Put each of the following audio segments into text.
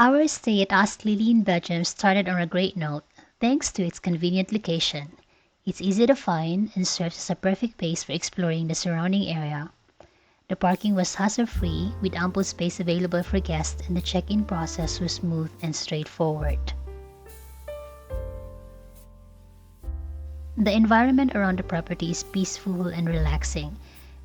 Our stay at Ask Lily in Belgium started on a great note, thanks to its convenient location. It's easy to find and serves as a perfect base for exploring the surrounding area. The parking was hassle-free, with ample space available for guests, and the check-in process was smooth and straightforward. The environment around the property is peaceful and relaxing,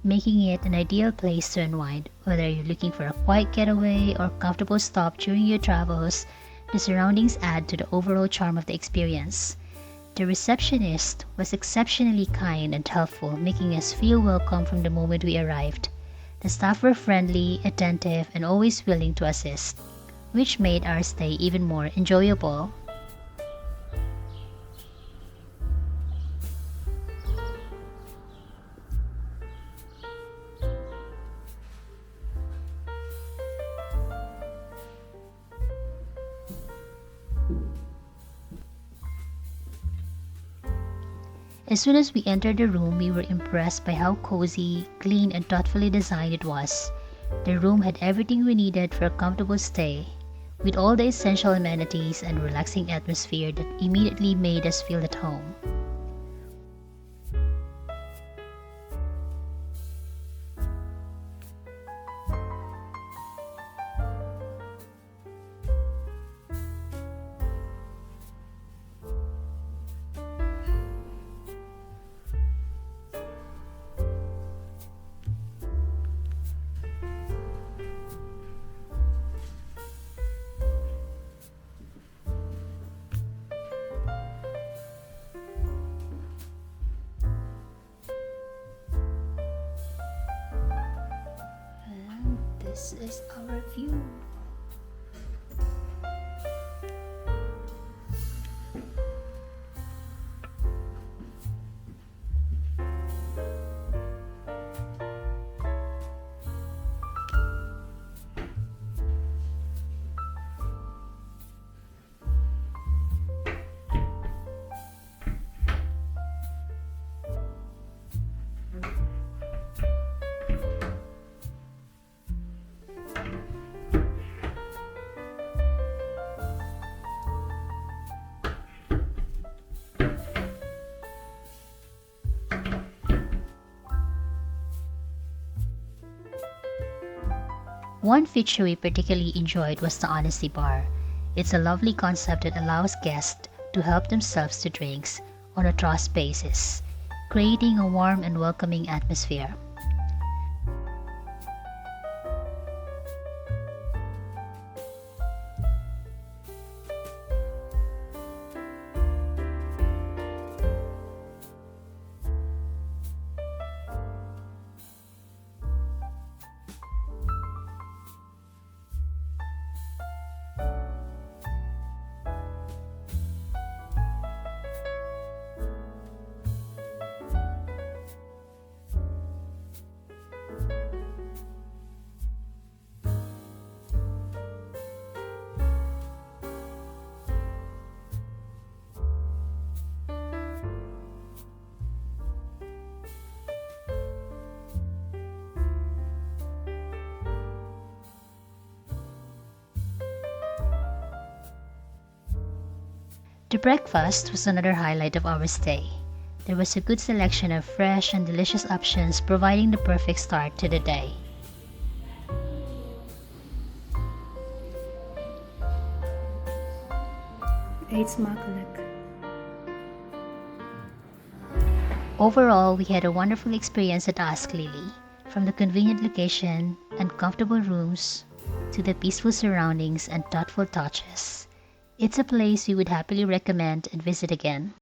making it an ideal place to unwind. Whether you're looking for a quiet getaway or comfortable stop during your travels, the surroundings add to the overall charm of the experience. The receptionist was exceptionally kind and helpful, making us feel welcome from the moment we arrived. The staff were friendly, attentive, and always willing to assist, which made our stay even more enjoyable. As soon as we entered the room, we were impressed by how cozy, clean, and thoughtfully designed it was. The room had everything we needed for a comfortable stay, with all the essential amenities and relaxing atmosphere that immediately made us feel at home. And this is our view. One feature we particularly enjoyed was the Honesty Bar. It's a lovely concept that allows guests to help themselves to drinks on a trust basis, creating a warm and welcoming atmosphere. The breakfast was another highlight of our stay. There was a good selection of fresh and delicious options, providing the perfect start to the day. Eet smakelijk. Overall, we had a wonderful experience at Ask Lily, from the convenient location and comfortable rooms to the peaceful surroundings and thoughtful touches. It's a place we would happily recommend and visit again.